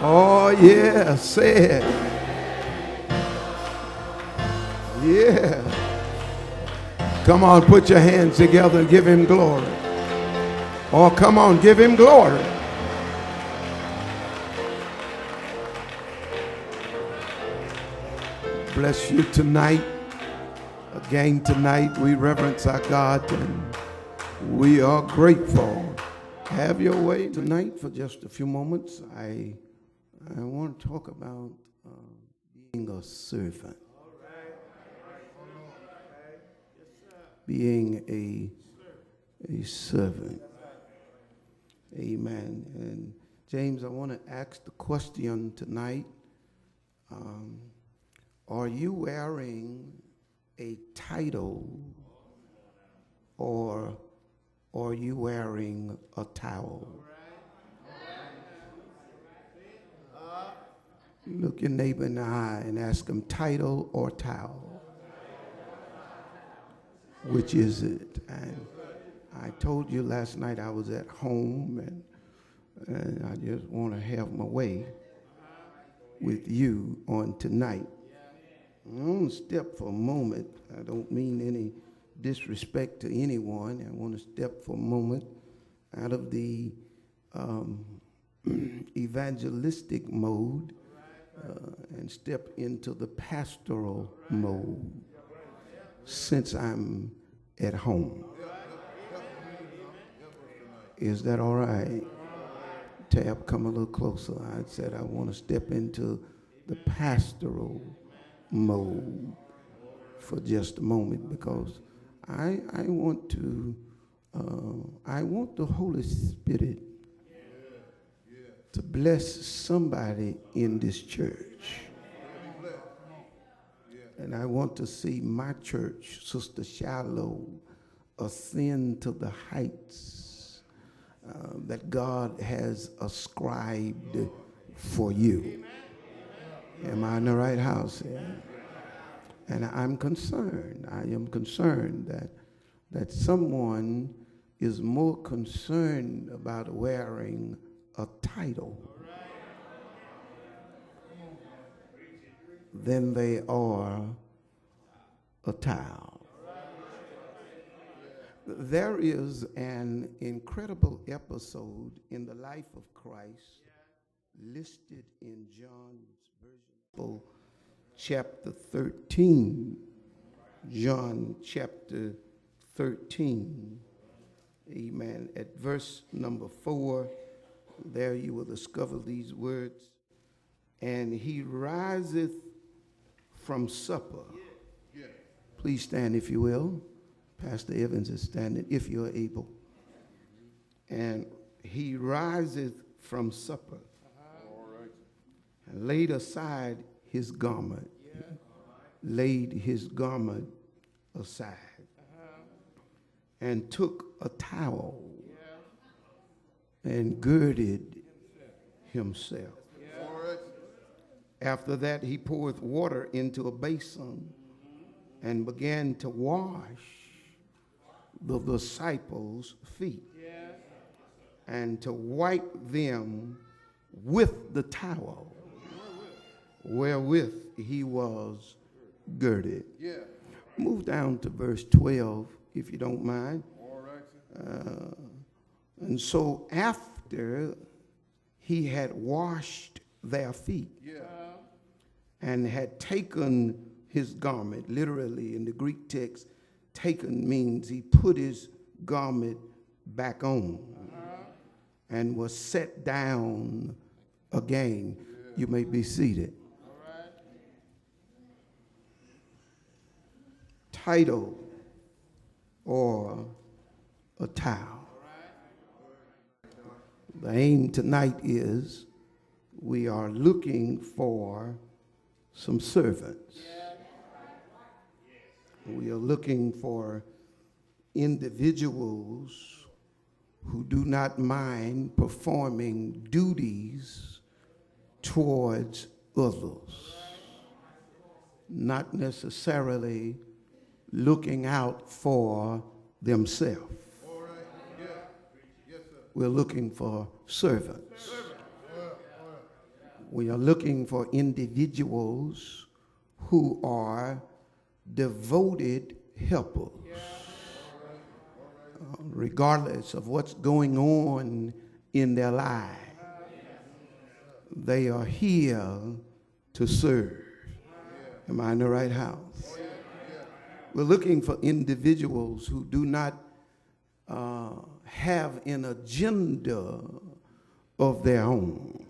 Oh, yeah, say it. Yeah. Come on, put your hands together and give him glory. Oh, come on, give him glory. Bless you tonight. Again tonight, we reverence our God and we are grateful. Have your way tonight for just a few moments. I want to talk about being a servant. Being a servant. Amen. And James, I want to ask the question tonight. Are you wearing a title or are you wearing a towel? Look your neighbor in the eye and ask him, title or towel? Which is it? And I told you last night I was at home and I just want to have my way with you on tonight. I want to step for a moment. I don't mean any disrespect to anyone. I want to step for a moment out of the evangelistic mode and step into the pastoral mode since I'm at home. Is that all right? Tab, come a little closer. I said I want to step into the pastoral mode for just a moment because I want the Holy Spirit to bless somebody in this church. And I want to see my church, Sister Shiloh, ascend to the heights that God has ascribed for you. Am I in the right house here? And I am concerned that someone is more concerned about wearing a title than they are a towel. There is an incredible episode in the life of Christ listed in John's version, chapter 13. John chapter 13. Amen. At verse number 4, there you will discover these words. And he riseth from supper. Please stand if you will. Pastor Evans is standing if you're able. And he riseth from supper and laid aside his garment. Laid his garment aside and took a towel and girded himself. After that, he poureth water into a basin and began to wash the disciples' feet and to wipe them with the towel wherewith he was girded. Move down to verse 12, if you don't mind. And so after he had washed their feet and had taken his garment, literally in the Greek text, taken means he put his garment back on and was set down again. You may be seated. Title or a towel. The aim tonight is we are looking for some servants. We are looking for individuals who do not mind performing duties towards others, not necessarily looking out for themselves. We're looking for servants. We are looking for individuals who are devoted helpers. Regardless of what's going on in their lives, they are here to serve. Am I in the right house? We're looking for individuals who do not have an agenda of their own.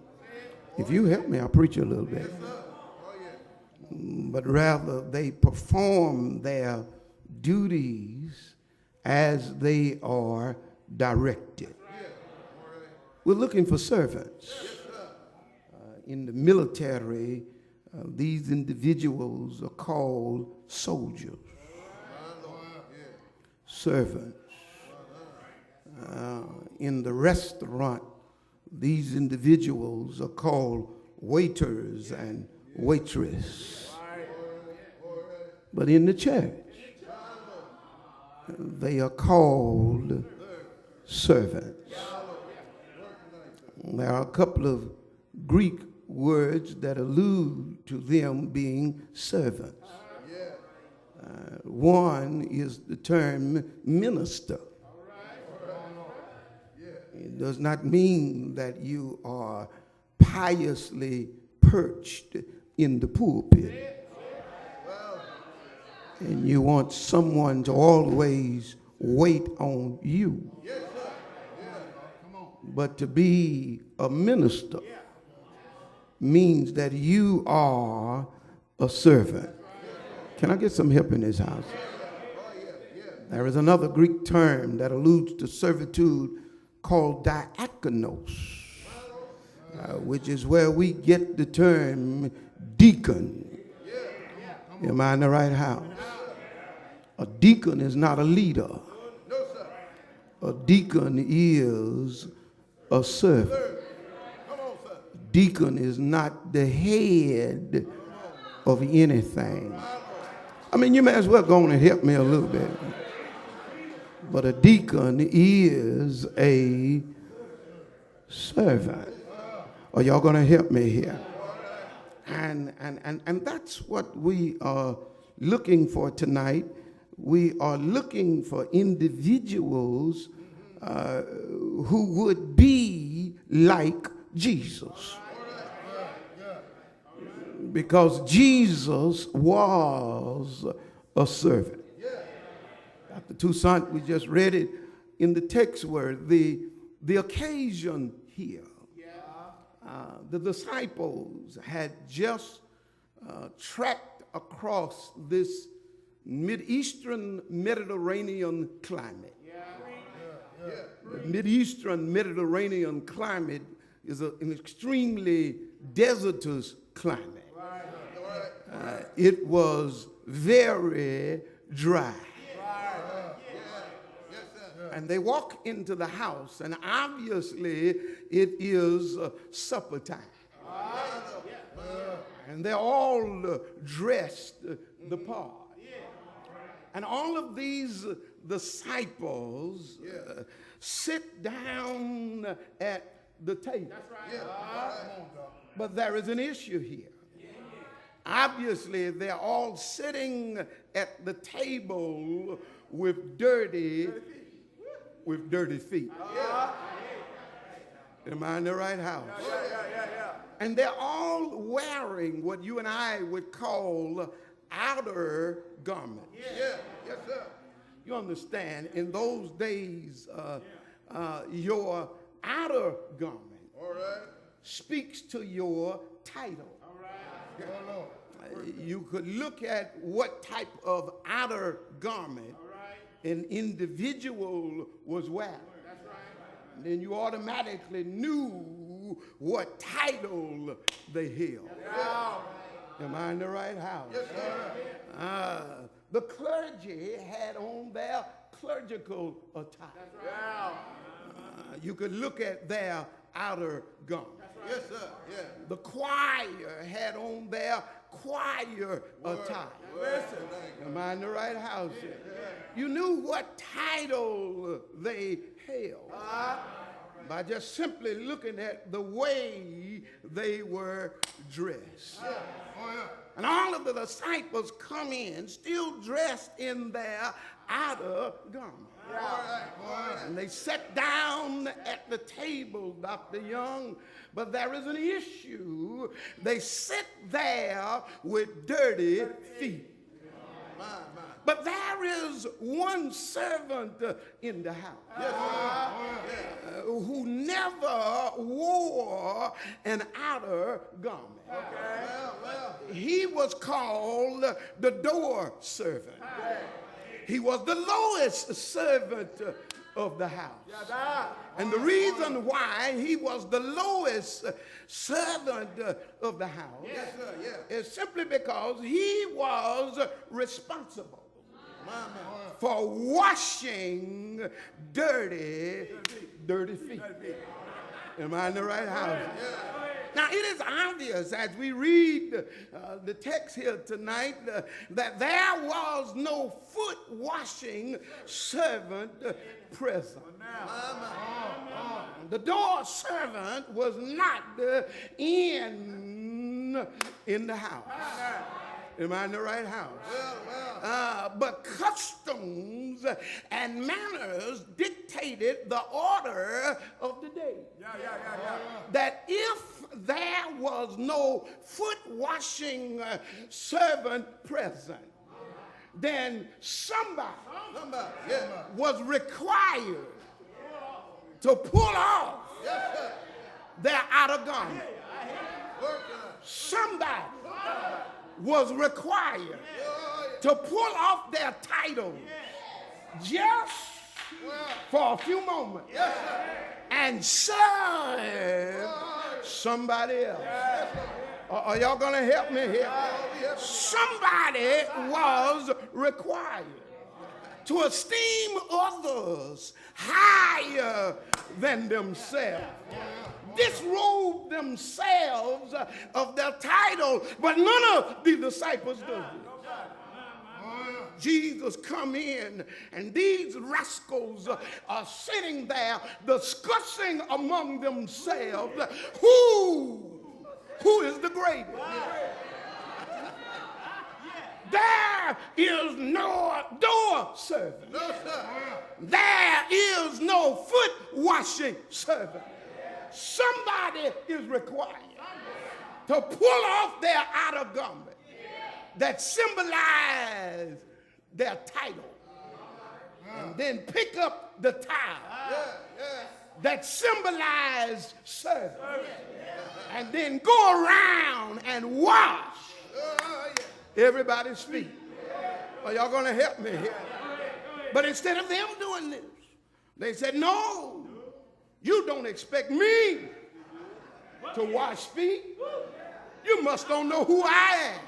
If you help me, I'll preach a little bit. But rather, they perform their duties as they are directed. We're looking for servants. In the military, these individuals are called soldiers, servants. In the restaurant, these individuals are called waiters and waitresses. But in the church, they are called servants. There are a couple of Greek words that allude to them being servants. One is the term minister. It does not mean that you are piously perched in the pulpit and you want someone to always wait on you. But to be a minister means that you are a servant. Can I get some help in this house? There is another Greek term that alludes to servitude called diakonos, which is where we get the term deacon. Am I in the right house? A deacon is not a leader. A deacon is a servant. Deacon is not the head of anything. I mean, you may as well go on and help me a little bit. But a deacon is a servant. Are y'all going to help me here? And that's what we are looking for tonight. We are looking for individuals who would be like Jesus. Because Jesus was a servant. Dr. Toussaint, we just read it in the text word. The occasion here, the disciples had just trekked across this Mideastern Mediterranean climate. The Mideastern Mediterranean climate is an extremely desertous climate. It was very dry. And they walk into the house, and obviously it is supper time. And they're all dressed the part. And all of these disciples sit down at the table. But there is an issue here. Obviously, they're all sitting at the table with dirty feet. Am I in the right house? And they're all wearing what you and I would call outer garments. Yes, sir. You understand, in those days, your outer garment speaks to your title. You could look at what type of outer garment an individual was wearing. And then you automatically knew what title they held. Am I in the right house? The clergy had on their clerical attire. You could look at their outer garment. Yes, sir. Yeah. The choir had on their choir attire. Am I in the right house? You knew what title they held by just simply looking at the way they were dressed. And all of the disciples come in still dressed in their outer garment. And they sat down at the table, Dr. Young, but there is an issue. They sit there with dirty feet. But there is one servant in the house who never wore an outer garment. He was called the door servant. He was the lowest servant of the house. And the reason why he was the lowest servant of the house is simply because he was responsible for washing dirty feet. Am I in the right house? Now, it is obvious as we read the text here tonight that there was no foot washing servant present. The door servant was not in the house. Am I in the right house? But customs and manners dictated the order of the day. That if there was no foot washing servant present, then somebody was required to pull off their outer garment. Somebody was required to pull off their title just for a few moments and serve somebody else. Are y'all going to help me here? Somebody was required to esteem others higher than themselves, disrobe themselves of their title, but none of the disciples do it. Jesus come in, and these rascals are sitting there discussing among themselves who is the greatest. There is no door servant. There is no foot washing servant. Somebody is required to pull off their outer garment that symbolize their title, and then pick up the towel that symbolize service, and then go around and wash everybody's feet. Are y'all going to help me here? But instead of them doing this, they said, no, you don't expect me to wash feet. You must don't know who I am.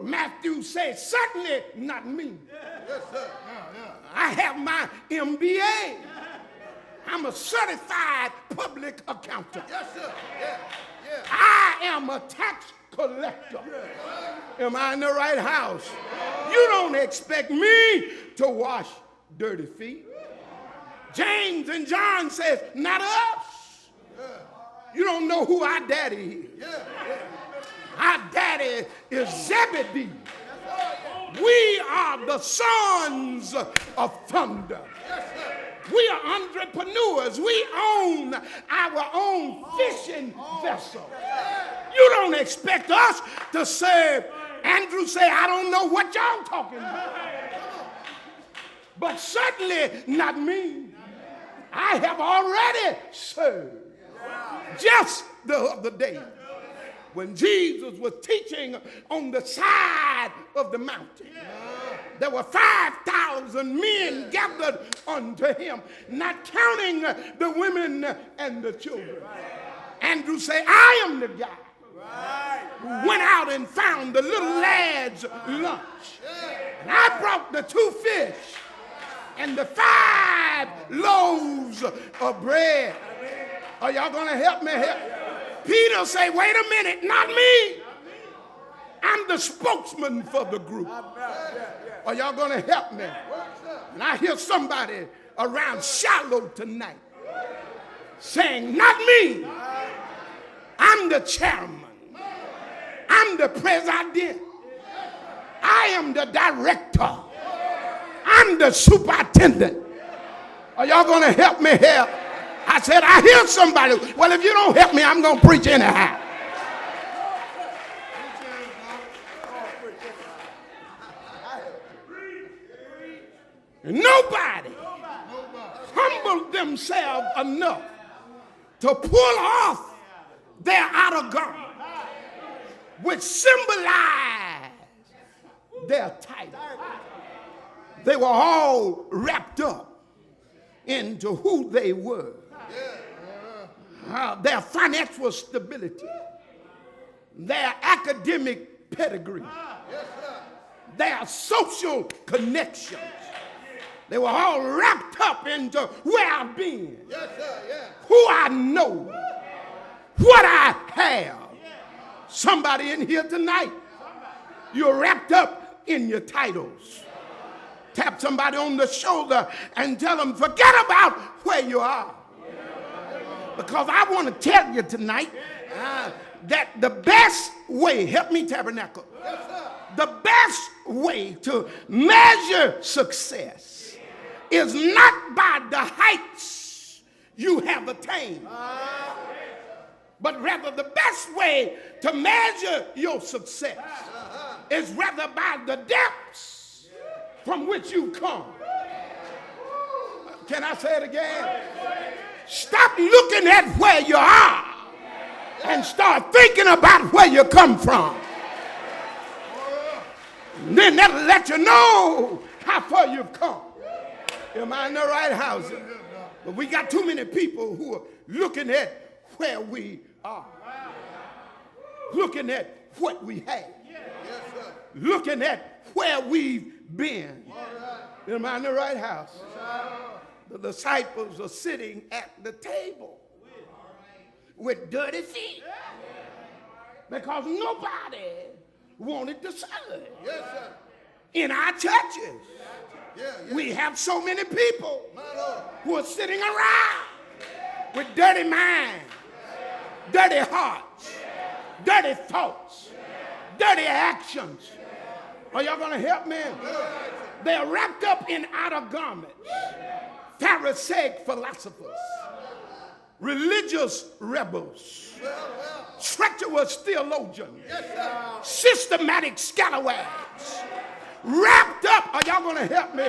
Matthew says, certainly not me. I have my MBA. I'm a certified public accountant. I am a tax collector. Am I in the right house? You don't expect me to wash dirty feet. James and John says, not us. You don't know who our daddy is. Our daddy is Zebedee. We are the sons of thunder. We are entrepreneurs. We own our own fishing vessel. You don't expect us to serve. Andrew say, I don't know what y'all talking about. But certainly not me. I have already served. Just the other day, when Jesus was teaching on the side of the mountain, there were 5,000 men gathered unto him, not counting the women and the children. Andrew said, I am the guy who went out and found the little lad's lunch. And I brought the 2 fish and the 5 loaves of bread. Are y'all going to help me here? Peter say, wait a minute, not me. I'm the spokesman for the group. Are y'all going to help me? And I hear somebody around Shiloh tonight saying, not me. the chairman. I'm the president. I am the director. I'm the superintendent. Are y'all going to help me here? I said, I hear somebody. Well, if you don't help me, I'm going to preach anyhow. Nobody humbled themselves enough to pull off their outer garment, which symbolized their title. They were all wrapped up into who they were, their financial stability, their academic pedigree, their social connections. They were all wrapped up into where I've been, who I know, what I have. Somebody in here tonight, you're wrapped up in your titles. Tap somebody on the shoulder and tell them, forget about where you are. Because I want to tell you tonight that the best way, help me tabernacle, the best way to measure success is not by the heights you have attained, but rather the best way to measure your success is rather by the depths from which you come. Can I say it again? Stop looking at where you are and start thinking about where you come from. And then that'll let you know how far you've come. Am I in the right house? But we got too many people who are looking at where we are, looking at what we have, looking at where we've been. Am I in the right house? The disciples are sitting at the table with dirty feet because nobody wanted to serve. In our churches, we have so many people who are sitting around with dirty minds, dirty hearts, dirty thoughts, dirty actions. Are y'all going to help me? They're wrapped up in outer garments. Pharisaic philosophers, religious rebels, treacherous theologians, systematic scalawags, wrapped up. Are y'all going to help me?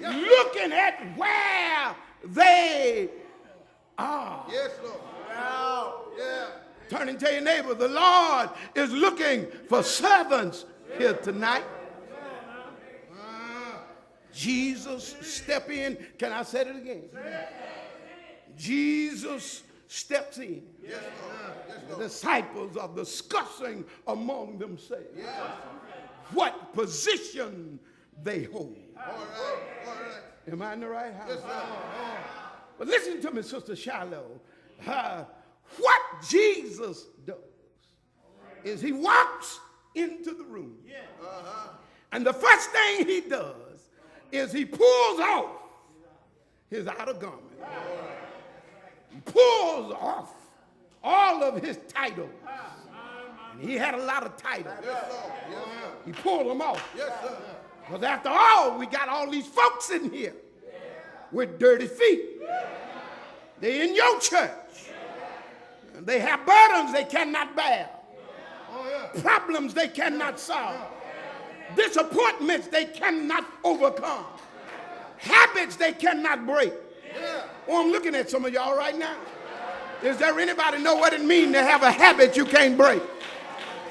Looking at where they are. Yes, Lord. Turn and tell your neighbor, the Lord is looking for servants here tonight. Jesus step in. Can I say it again? Jesus steps in. The disciples are discussing among themselves what position they hold. Am I in the right house? But listen to me, Sister Shiloh. What Jesus does is he walks into the room. And the first thing he does is he pulls off his outer garment. He pulls off all of his titles. And he had a lot of titles. He pulled them off. Because after all, we got all these folks in here with dirty feet. They're in your church. And they have burdens they cannot bear. Problems they cannot solve. Disappointments they cannot overcome. Habits they cannot break. Oh, I'm looking at some of y'all right now. Is there anybody know what it means to have a habit you can't break?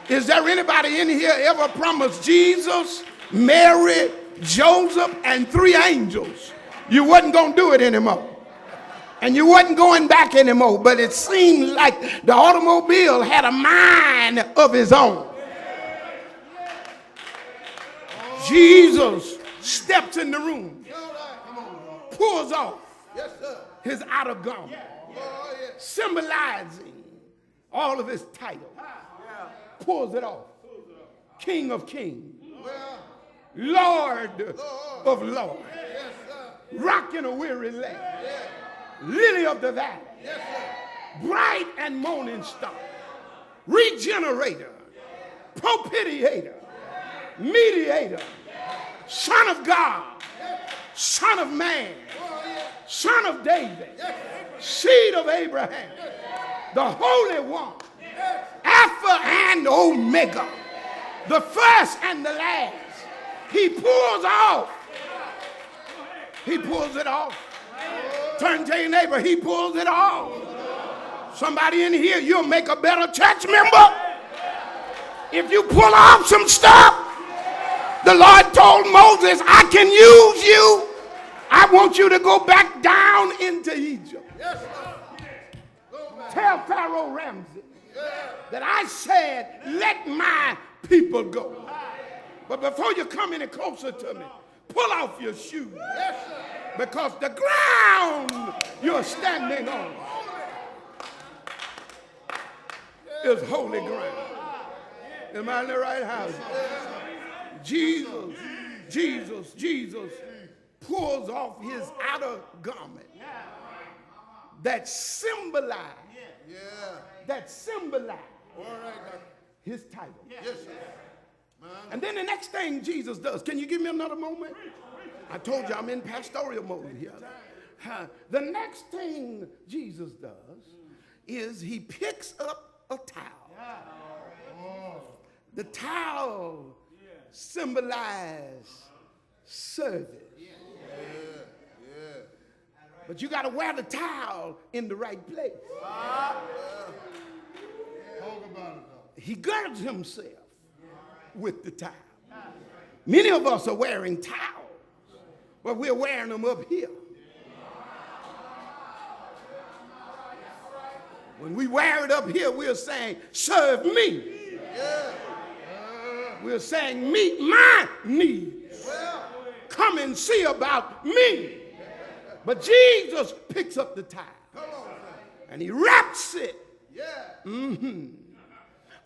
Is there anybody in here ever promised Jesus, Mary, Joseph, and 3 angels you wasn't going to do it anymore? And you wasn't going back anymore, but it seemed like the automobile had a mind of his own. Jesus steps in the room, pulls off his outer garment, symbolizing all of his titles, pulls it off. King of kings, Lord of lords, rock in a weary land, lily of the valley, bright and and morning star, regenerator, propitiator, mediator, Son of God, Son of man, Son of David, seed of Abraham, the Holy One, Alpha and Omega, the first and the last. He pulls off. He pulls it off. Turn to your neighbor, he pulls it off. Somebody in here, you'll make a better church member if you pull off some stuff. The Lord told Moses, I can use you. I want you to go back down into Egypt. Tell Pharaoh Ramsey that I said, let my people go. But before you come any closer to me, pull off your shoes. Because the ground you're standing on is holy ground. Am I in the right house? Jesus pulls off his outer garment that symbolized his title. And then the next thing Jesus does, can you give me another moment? I told you I'm in pastoral mode here. The next thing Jesus does is he picks up a towel. The towel symbolizes service. But you got to wear the towel in the right place. He girds himself with the towel. Many of us are wearing towels, but we're wearing them up here. When we wear it up here, we're saying, serve me. We're saying, meet my needs. Come and see about me. But Jesus picks up the towel and he wraps it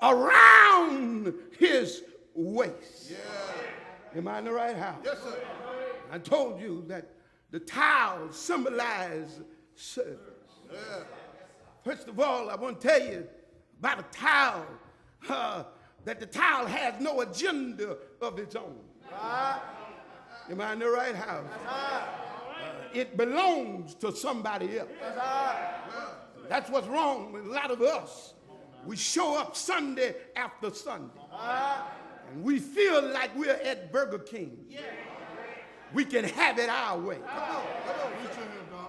around his waist. Am I in the right house? Yes, sir. I told you that the towel symbolizes service. First of all, I want to tell you about a towel, that the towel has no agenda of its own. Am I in the right house? It belongs to somebody else. That's what's wrong with a lot of us. We show up Sunday after Sunday, and we feel like we're at Burger King. We can have it our way.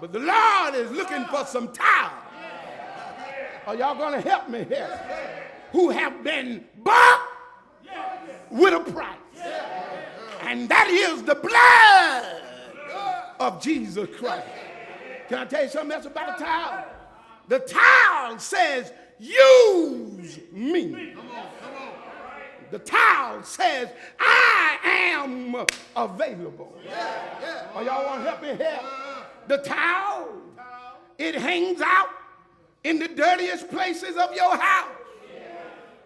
But the Lord is looking for some towels. Are y'all going to help me here? Who have been bought with a price. And that is the blood of Jesus Christ. Can I tell you something else about a towel? The towel says, use me. The towel says, I am available. Are y'all want to help me here? The towel, it hangs out in the dirtiest places of your house.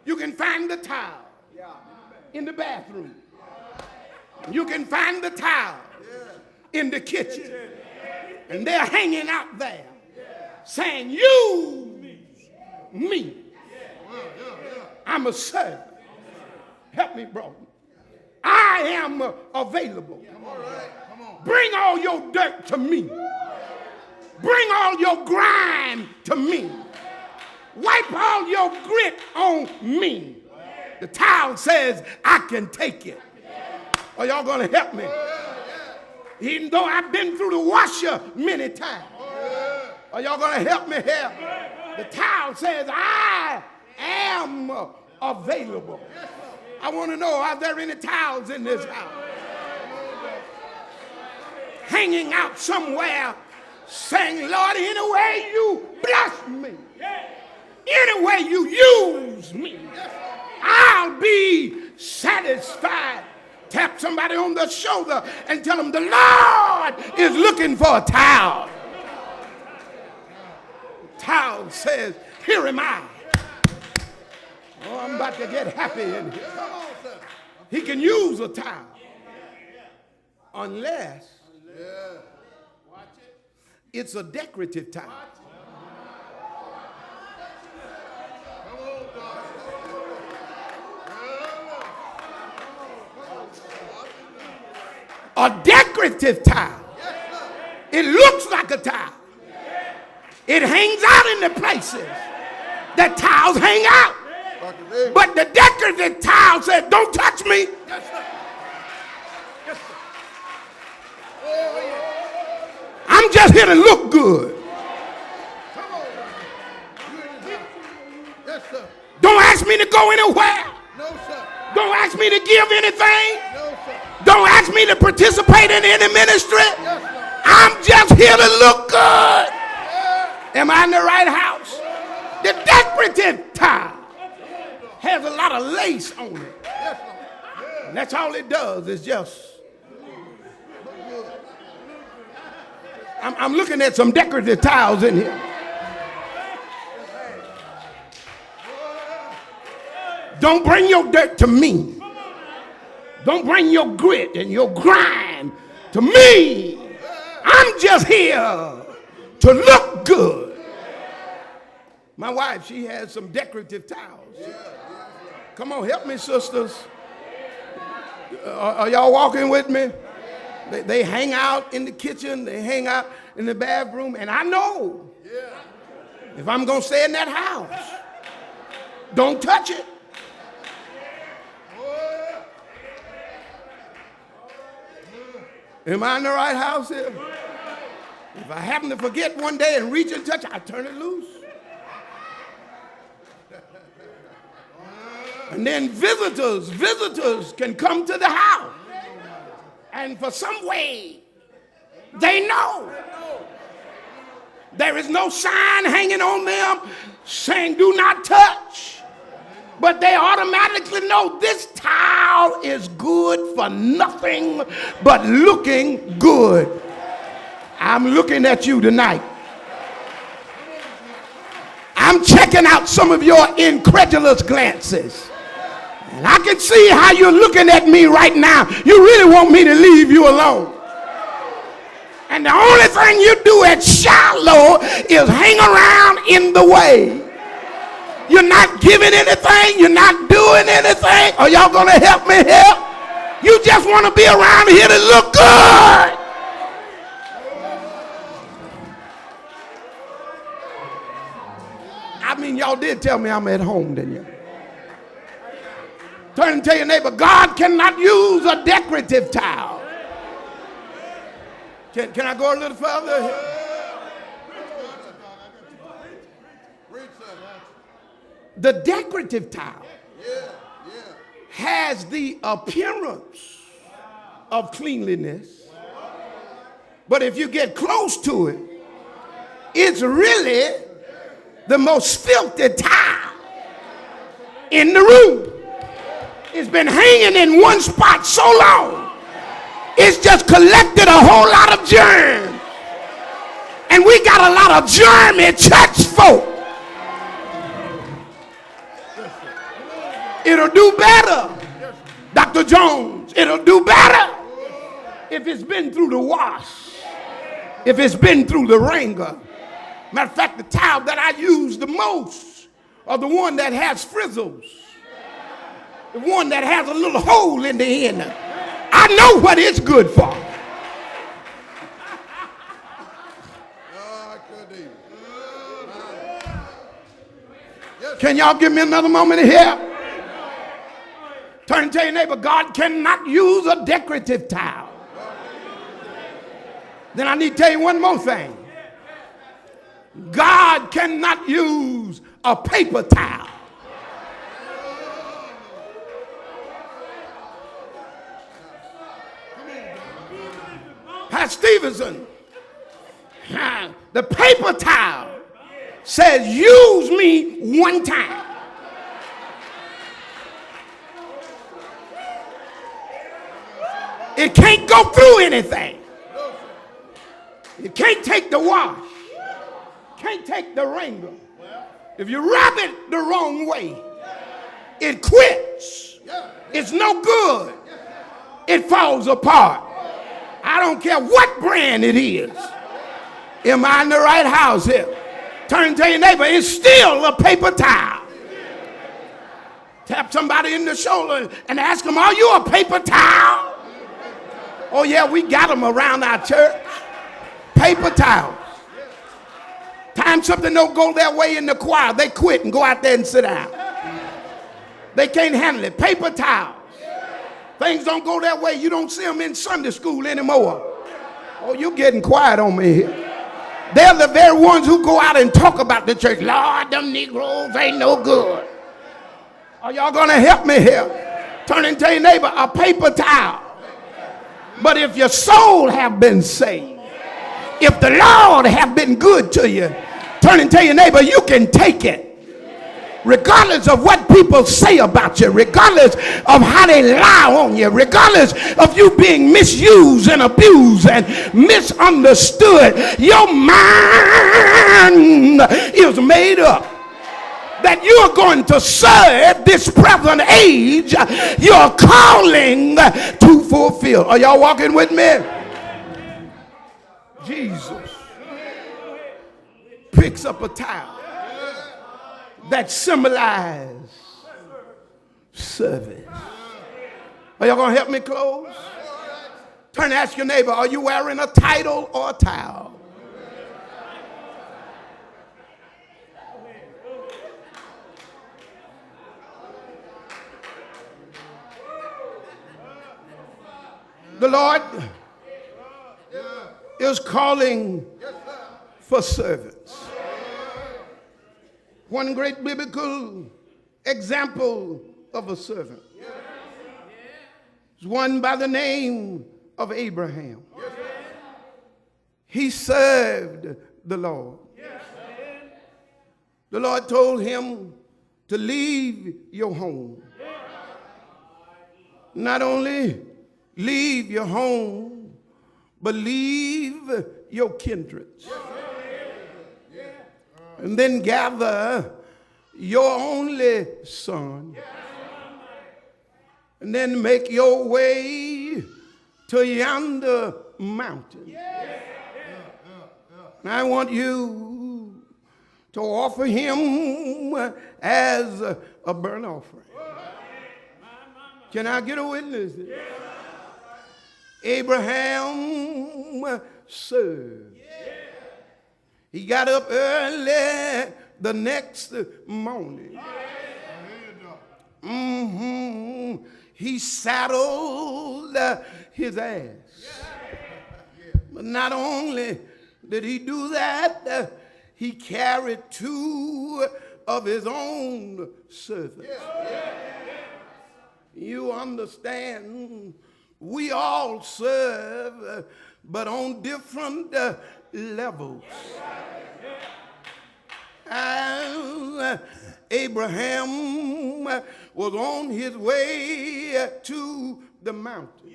You can find the towel in the bathroom. You can find the towel in the kitchen. And they're hanging out there saying, use me. I'm a servant. Help me, bro. I am available. Bring all your dirt to me. Bring all your grime to me. Wipe all your grit on me. The towel says, I can take it. Are y'all going to help me? Even though I've been through the washer many times. Are y'all going to help me here? The towel says, I am available. I want to know, are there any towels in this house? Hanging out somewhere saying, Lord, any way you bless me, any way you use me, I'll be satisfied. Tap somebody on the shoulder and tell them the Lord is looking for a towel. The towel says, here am I. Oh, I'm about to get happy in here. He can use a towel unless it's a decorative towel. A decorative towel. It looks like a towel. It hangs out in the places that towels hang out. But the decorative towel said, don't touch me. I'm just here to look good. Don't ask me to go anywhere. Don't ask me to give anything. Don't ask me to participate in any ministry. I'm just here to look good. Am I in the right house? The decorative towel has a lot of lace on it. And that's all it does is just. I'm looking at some decorative towels in here. Don't bring your dirt to me. Don't bring your grit and your grind to me. I'm just here to look good. My wife, she has some decorative towels. Come on, help me, sisters. Are y'all walking with me? They hang out in the kitchen. They hang out in the bathroom. And I know if I'm going to stay in that house, don't touch it. Am I in the right house here? If I happen to forget one day and reach and touch, I turn it loose. And then visitors can come to the house. And for some way, they know. There is no sign hanging on them saying do not touch. But they automatically know this towel is good for nothing but looking good. I'm looking at you tonight. I'm checking out some of your incredulous glances. And I can see how you're looking at me right now. You really want me to leave you alone. And the only thing you do at Shiloh is hang around in the way. You're not giving anything. You're not doing anything. Are y'all going to help me help? You just want to be around here to look good. I mean, y'all did tell me I'm at home, didn't you? Turn and tell your neighbor, God cannot use a decorative towel. Can I go a little further? The decorative towel has the appearance of cleanliness, but if you get close to it, it's really the most filthy towel in the room. It's been hanging in one spot so long, it's just collected a whole lot of germs. And we got a lot of germy church folk. It'll do better, Dr. Jones. It'll do better if it's been through the wash, if it's been through the wringer. Matter of fact, the towel that I use the most are the one that has frizzles, the one that has a little hole in the end. I know what it's good for. Can y'all give me another moment here? Turn and tell your neighbor, God cannot use a decorative towel. Then I need to tell you one more thing. God cannot use a paper towel. Pat Stevenson, the paper towel says use me one time. It can't go through anything. You can't take the wash. Can't take the wringer. If you rub it the wrong way, it quits. It's no good. It falls apart. I don't care what brand it is. Am I in the right house here? Turn to your neighbor. It's still a paper towel. Tap somebody in the shoulder and ask them, are you a paper towel? Oh, yeah, we got them around our church. Paper towels. Time something don't go their way in the choir, they quit and go out there and sit down. They can't handle it. Paper towels. Things don't go their way. You don't see them in Sunday school anymore. Oh, you're getting quiet on me here. They're the very ones who go out and talk about the church. Lord, them Negroes ain't no good. Are y'all going to help me here? Turn and tell your neighbor, a paper towel. But if your soul have been saved, if the Lord have been good to you, turn and tell your neighbor, you can take it. Regardless of what people say about you, regardless of how they lie on you, regardless of you being misused and abused and misunderstood, your mind is made up that you're going to serve this present age you're calling to fulfill. Are y'all walking with me? Jesus picks up a towel that symbolizes service. Are y'all going to help me close? Turn and ask your neighbor, are you wearing a title or a towel? The Lord is calling for servants. One great biblical example of a servant is one by the name of Abraham. He served the Lord. The Lord told him to leave your home. Not only leave your home, but leave your kindreds. And then gather your only son. And then make your way to yonder mountain. And I want you to offer him as a burnt offering. Can I get a witness? Abraham served. He got up early the next morning. He saddled his ass. But not only did he do that, he carried two of his own servants. You understand, we all serve, but on different levels. And Abraham was on his way to the mountain.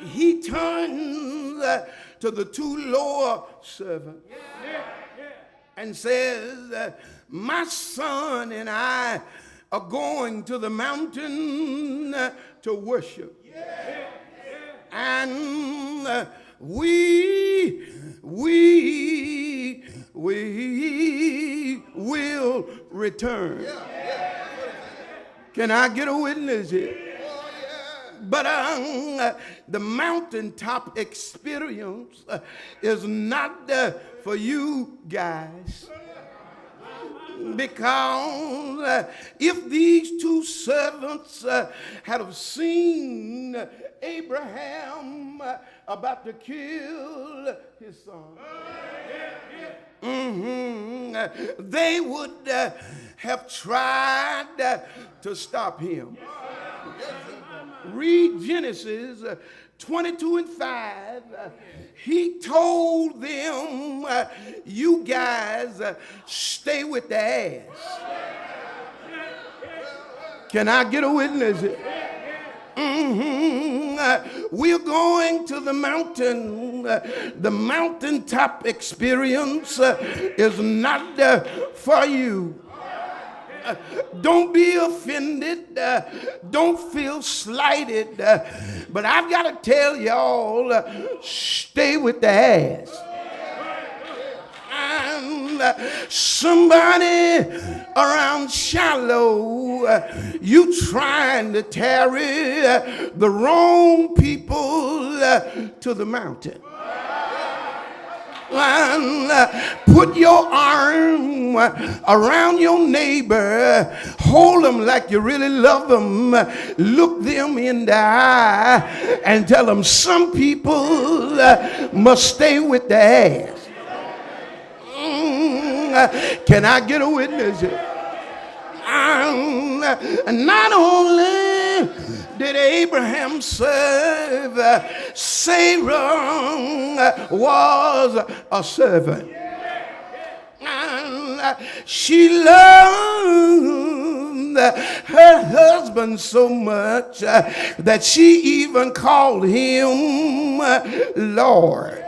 He turns to the two lower servants and says, my son and I are going to the mountain to worship. And we will return. Can I get a witness here? But the mountaintop experience is not for you guys. Because if these two servants had have seen Abraham about to kill his son, they would have tried to stop him. Read Genesis 22:5. He told them, you guys stay with the ass. Can I get a witness? We're going to the mountain. The mountaintop experience is not for you. Don't be offended. Don't feel slighted. But I've got to tell y'all, stay with the ass. And Somebody around Shiloh, you trying to carry the wrong people to the mountain. Put your arm around your neighbor, hold them like you really love them, look them in the eye and tell them some people must stay with the ass. Can I get a witness here? Not only did Abraham serve, Sarah was a servant. She loved her husband so much that she even called him Lord.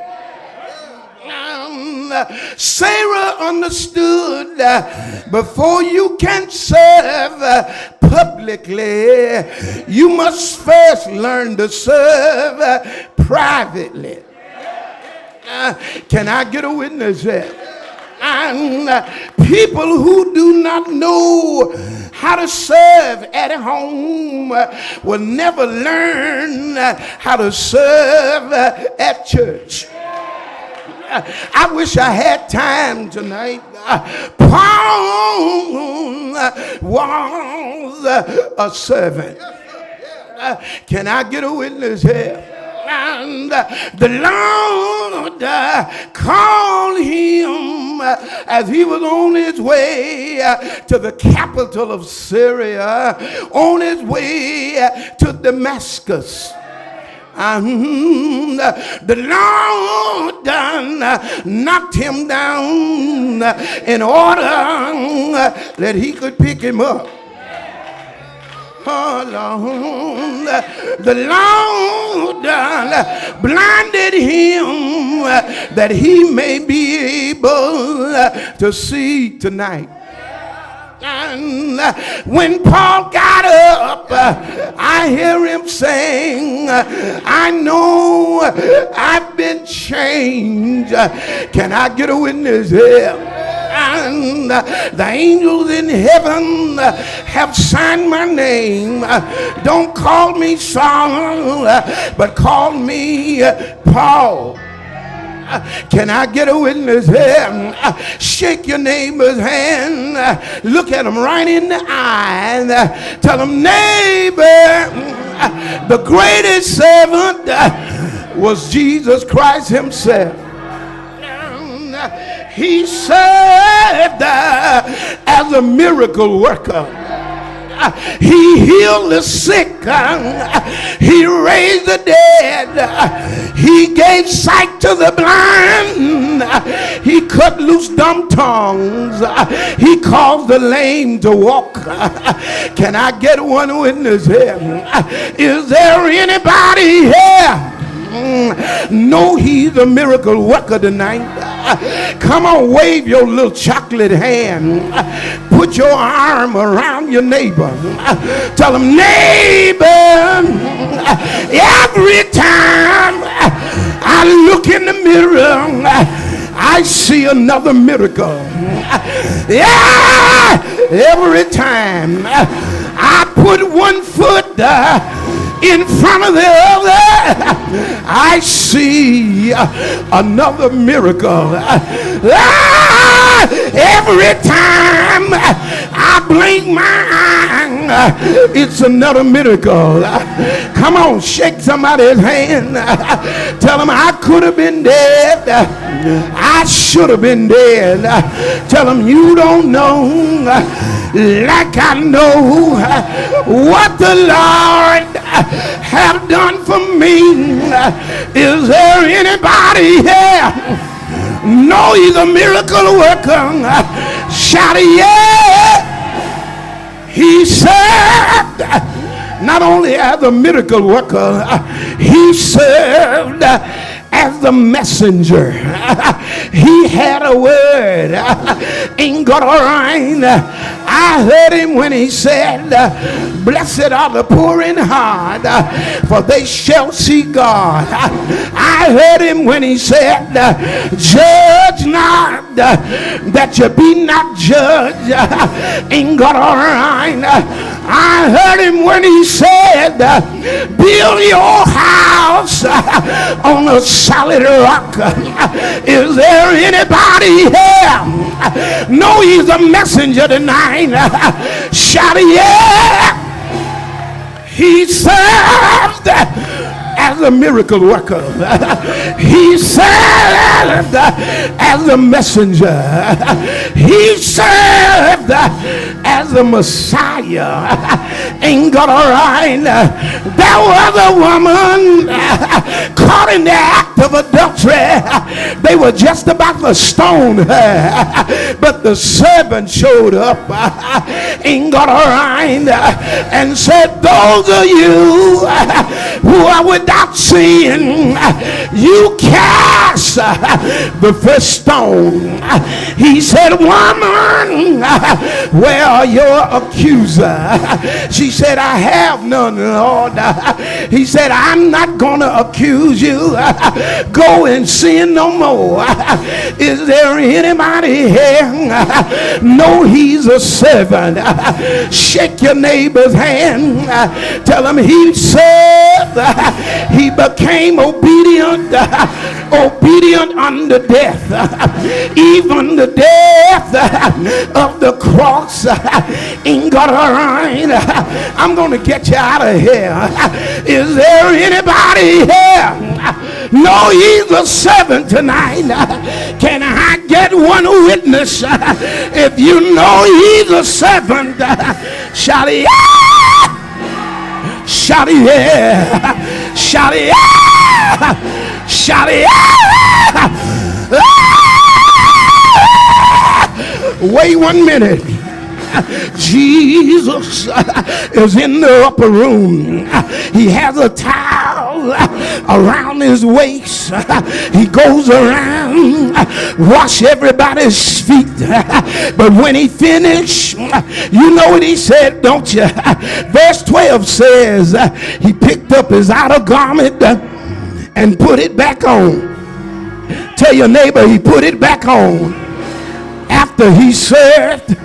Sarah understood before you can serve publicly, you must first learn to serve privately. Can I get a witness here? And people who do not know how to serve at home will never learn how to serve at church. I wish I had time tonight. Paul was a servant. Can I get a witness here? And the Lord called him as he was on his way to the capital of Syria, on his way to Damascus. The Lord knocked him down in order that he could pick him up. Oh, Lord. The Lord blinded him that he may be able to see tonight. And when Paul got up, I hear him saying, I know I've been changed. Can I get a witness here? And the angels in heaven have signed my name. Don't call me Saul, but call me Paul. Can I get a witness here? Shake your neighbor's hand. Look at him right in the eye. Tell him, neighbor, the greatest servant was Jesus Christ himself. He served as a miracle worker. He healed the sick. He raised the dead. He gave sight to the blind. He cut loose dumb tongues. He caused the lame to walk. Can I get one witness here? Is there anybody here? No, he's a miracle worker tonight. Come on, wave your little chocolate hand. Put your arm around your neighbor. Tell him, neighbor, every time I look in the mirror, I see another miracle. Yeah, every time I put one foot in front of the other, I see another miracle. Every time I blink my eye, it's another miracle. Come on, shake somebody's hand. Tell them I could have been dead. I should have been dead. Tell them you don't know like I know what the Lord have done for me. Is there anybody here? No, he's a miracle worker. Shout it, yeah. He served not only as a miracle worker, he served as the messenger. He had a word. Ain't got all right. I heard him when he said, blessed are the poor in heart, for they shall see God. I heard him when he said, judge not, that you be not judged. Ain't got all right. I heard him when he said, build your house on a solid rock. Is there anybody here? No, he's a messenger tonight. Shout yeah. He served as a miracle worker. He served as a messenger. He served as a Messiah. Ain't got all right. There was a woman caught in the act of adultery. They were just about to stone her, but the servant showed up. Ain't got all right, and said, those of you who are without sin, you cast the first stone. He said, woman, where are your accuser? She said, I have none, Lord. He said, I'm not gonna accuse you. Go and sin no more. Is there anybody here? No, he's a servant. Shake your neighbor's hand. Tell him he served. He became obedient unto death, even the death of the cross. Ain't got all right. I'm gonna get you out of here. Is there anybody here? No, he's a servant tonight. Can I get one witness? If you know he's a servant, shout it, yeah! Shout it, yeah! Shout it, yeah! Shout it, yeah! Wait 1 minute. Jesus is in the upper room. He has a towel around his waist. He goes around, wash everybody's feet. But when he finished, you know what he said, don't you? Verse 12 says, he picked up his outer garment and put it back on. Tell your neighbor, he put it back on. After he served,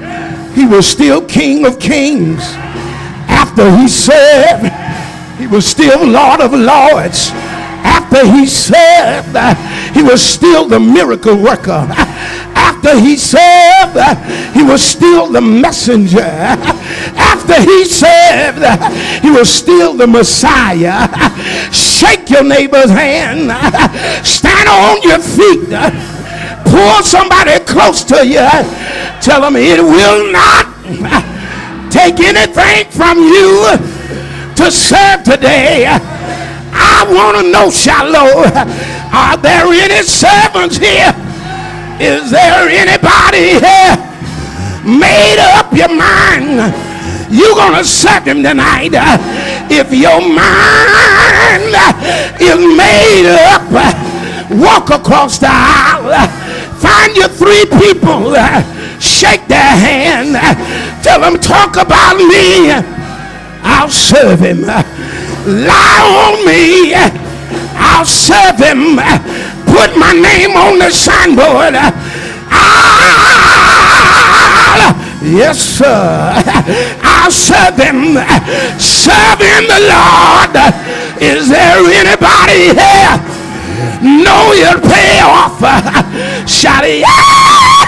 he was still King of Kings. After he served, he was still Lord of Lords. After he served, he was still the miracle worker. After he served, he was still the messenger. After he served, he was still the Messiah. Shake your neighbor's hand. Stand on your feet. Pull somebody close to you. Tell them it will not take anything from you to serve today. I want to know, Shiloh, are there any servants here? Is there anybody here? Made up your mind you're going to serve him tonight. If your mind is made up, walk across the aisle. Find your 3 people, shake their hand, tell them, talk about me, I'll serve him. Lie on me, I'll serve him. Put my name on the signboard, yes sir, I'll serve him. Serving the Lord. Is there anybody here? Know you'll pay off. Shout it, yeah!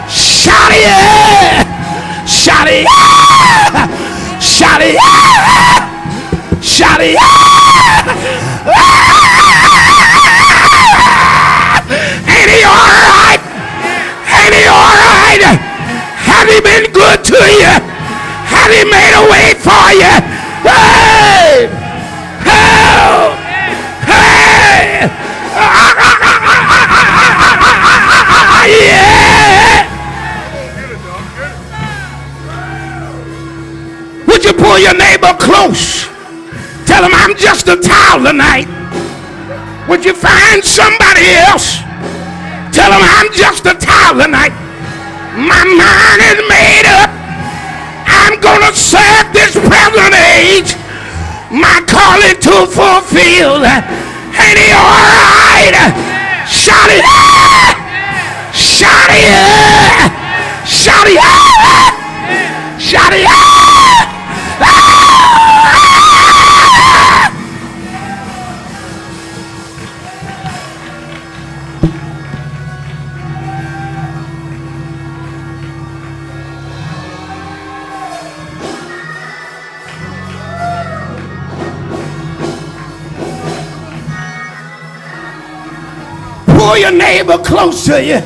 Shout it, yeah! Shout it, yeah! Shout it, yeah! Shout it, yeah! Ain't he all right? Ain't he all right? Have he been good to you? Have he made a way for you? Hey! Help! Hey! Yeah! Would you pull your neighbor close? Tell him I'm just a towel tonight. Would you find somebody else? Tell him I'm just a towel tonight. My mind is made up. will serve this present age, my calling to fulfill. Ain't he all right? Shout it out! Shout it out! Shout it out! Shout it out! Pull your neighbor close to you.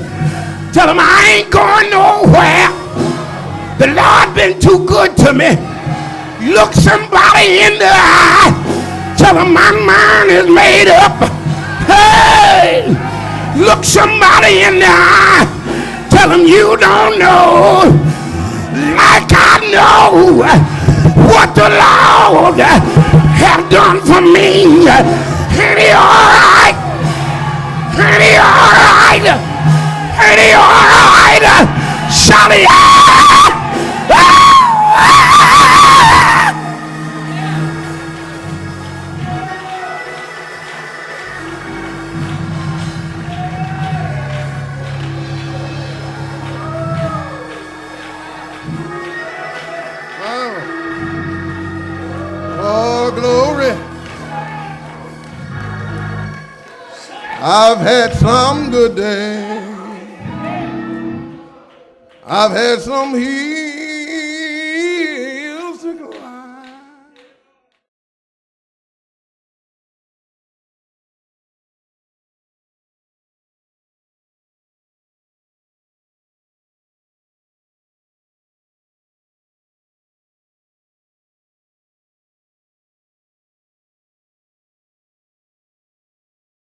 Tell him I ain't going nowhere. The Lord been too good to me. Look somebody in the eye. Tell him my mind is made up. Hey! Look somebody in the eye. Tell him you don't know like I know what the Lord have done for me. Ain't he all right? Ain't he all right? Ain't he all right? Shout it out! Oh, glory. I've had some good days. I've had some heat.